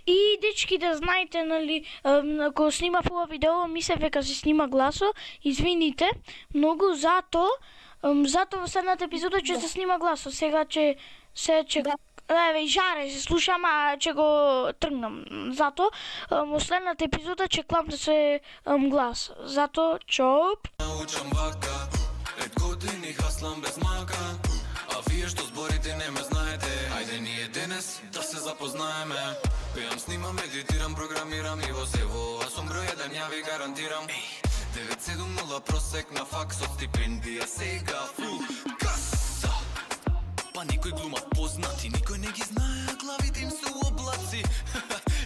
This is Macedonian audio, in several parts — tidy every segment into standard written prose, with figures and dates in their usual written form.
И дечки, да знаете, нали, кога снимав ова видео, мислев дека се снима гласо. Извините многу затоа во следната епизода ќе се снима гласо. Сега ќе еве жаре се слушам, а ќе го тргнам. Затоа во следната епизода ќе клам да се глас. Затоа чоп. Научам вака, 5 години хаслам без мака. А вие што зборите не ме знаете. Ајде ние денес да се запознаеме. Пеам, снимам, едитирам, програмирам и во сево. Аз сум број 1, ја ви гарантирам. 970 просек на факс од стипендија. Сега фул каса. Па некој глумат познати, никој не ги знае, а главите им се у облаци.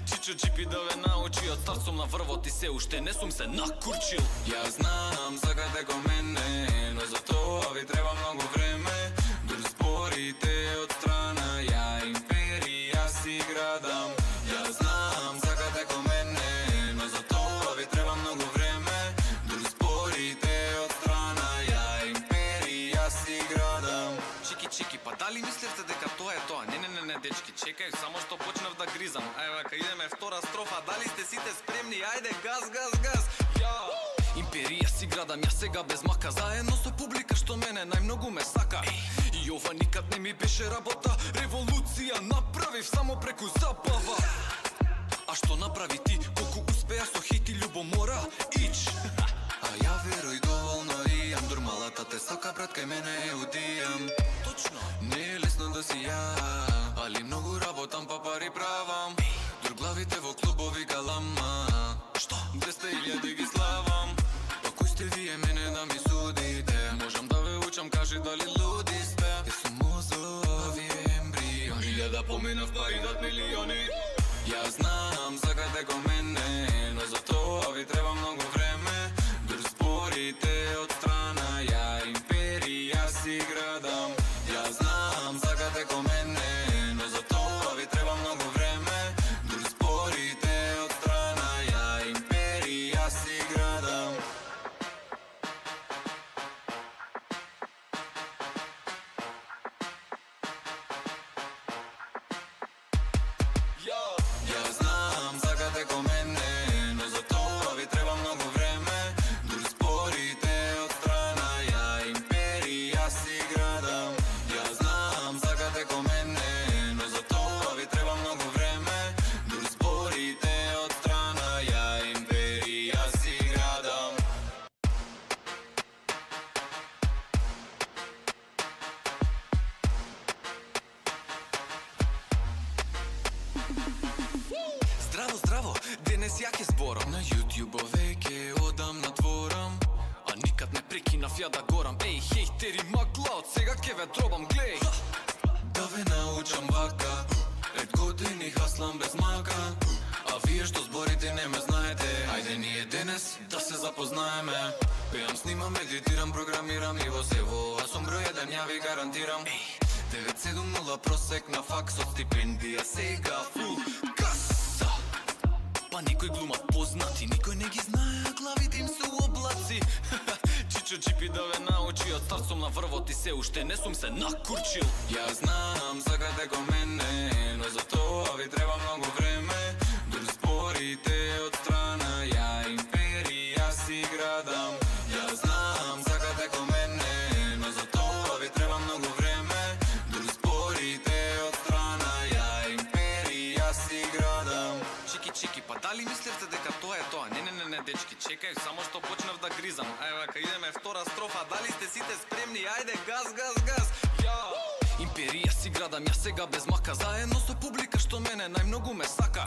Чичо Джипи да ве научи, од старт сум на врвот и се уште не сум се накурчил. Ја знам, сакате ко мене, но за тоа ви треба многу време. Дур спорите од страна, ја империја си градам. Ја знам, сакате ко мене, но за тоа ви треба многу време. Дур спорите од страна, ја империја си градам. Чики, па дали мислевте дека тоа е тоа? Не, дечки, чекај, само што почнав да гризам. Ајде, ка идеме втора строфа, дали сте сите спремни? Ајде, газ! Ја! Империја си градам, ја сега без мака, заедно со публика што мене најмногу ме сака. И ова никад не ми беше работа, револуција направив само преку забава. А што направи ти, колку успеа со хейт и љубомора? Ич! А ја веруј доволно имам, дур малата те сака, брат, кај мене е удијам. Точно, не е лесно да си ја, али многу работам па пари правам. Дур главите во клубови галама. Што? 200.000 ги славам. Па кој сте вие мене да ми судите? Можам да ве учам, кажи дали луди сте. Те сум мозови ембриони, 1000 поминав па идат милиони. Ја знам, сакате ко мене, но за тоа ви треба многу време. Дур спорите од страна, ја империја си градам. Ја знам, сакате ко мене, но за тоа ви треба многу време. Дур спорите од страна, ја империја си градам. Ја знам, сакате ко мене, но за тоа ви треба многу време. Дур спорите од страна, ја империја си градам. Ја знам, сакате ко мене, но за тоа ви треба многу време. Дур спорите од страна, ја империја си градам. Здраво, денес ја ќе зборам. На YouTube веќе одам надворам, а никад не прекинав ја да горам. Еј, хейтери, магла, од сега ќе ве дробам, глеј. Да ве научам вака, 5 години хаслам без мака. А вие што зборите не ме знаете. Ајде ние денес да се запознаеме. Пеам, снимам, едитирам, програмирам и во сево. Аз сум број 1, ја ви гарантирам. 970 просек на факс од стипендија. Сега фул каса. Па некој глумат познати, никој не ги знае, а главите им се у облаци. Чичо Джипи да ве научи, од старт сум на врвот и се уште не сум се накурчил. Ја знам, сакате ко мене, но за тоа ви треба многу време. Дур спорите од страна, ја империја си градам. Ја знам, сакате ко мене, но за тоа ви треба многу време. Дур спорите од страна, ја империја си градам. Чики, па дали мислевте дека тоа е тоа? Не, дечки, чекај, само што почнав да гризам. Ајде, ка идеме втора строфа, дали сте сите спремни? Ајде, газ! Ја! Империја си градам, ја сега без мака, заедно со публика што мене најмногу ме сака.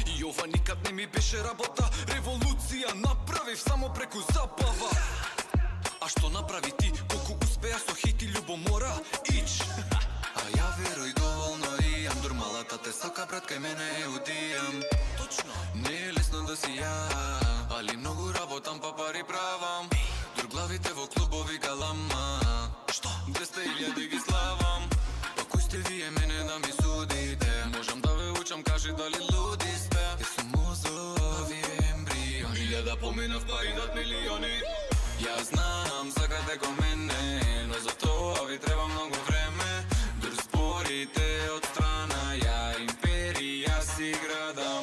И ова никад не ми беше работа, револуција направив само преку забава. А што направи ти, колку успеа со хейт и љубомора? Ич! А ја веруј доволно имам, дур малата те сака, брат, кај мене е удијам. Точно, не е лесно да си ја, али многу работам па пари правам. Дур главите во клубови галама. Што? 200.000 ги славам. Па кој сте вие мене да ми судите? Можам да ве учам, кажи дали луди сте. Те сум мозови ембриони, 1000 поминав па идат милиони. Ја знам, сакате ко мене, но за тоа ви треба многу време. Дур спорите од страна, ја империја си градам.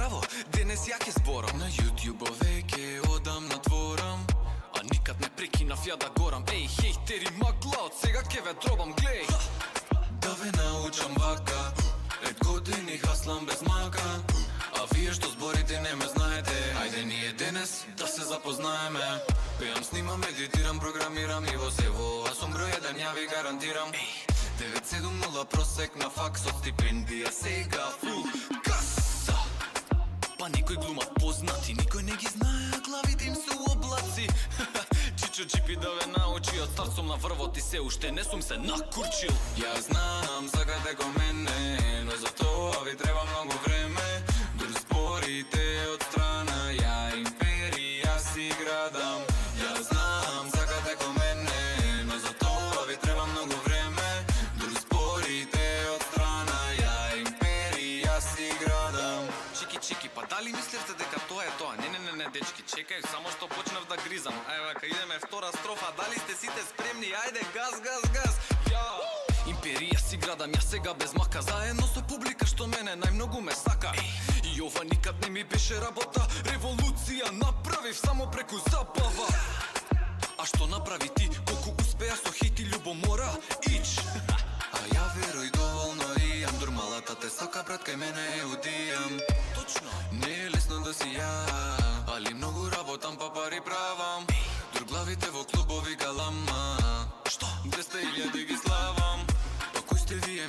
здраво, денес ја ќе зборам. На YouTube веќе одам надворам, а никад не прекинав ја да горам. Еј, хейтери, магла, од сега ќе ве дробам, глеј. Да ве научам вака, 5 години хаслам без мака, а вие што зборите не ме знаете. Ајде ние денес да се запознаеме. Пеам, снимам, медитирам, програмирам и во сево, а сум број 1, ја ви гарантирам. 970 просек на факс од стипендија, сега фул каса. Па некој глумат познати, никој не ги знае, а главите им се у облаци. Чичо Джипи да ве научи, од стар сум на врвот и се уште не сум се накурчил. Ја знам, сакате ко мене, но за тоа ви треба многу време. Дур спорите од страна, ја империја си градам. Ја знам, сакате ко мене, но за тоа ви треба многу време. Дур спорите од страна, ја империја си градам. Чики, па дали мислевте дека тоа е тоа? Не, дечки, чекај, само што почнав да гризам. Ајде, вака, идеме втора строфа, дали сте сите спремни? Ајде, газ! Ја! Империја си градам, ја сега без мака, заедно со публика што мене најмногу ме сака. И ова никад не ми беше работа, револуција направив само преку забава. А што направи ти, колку успеа со хейт и љубомора? Ич! А ја веруј доволно имам, дур малата те сака, брат, кај мене е удијам. Точно, не е лесно да си ја, али многу работам па пари правам. Дур главите во клубови галама, што? 200.000 ги славам. Па кој сте вие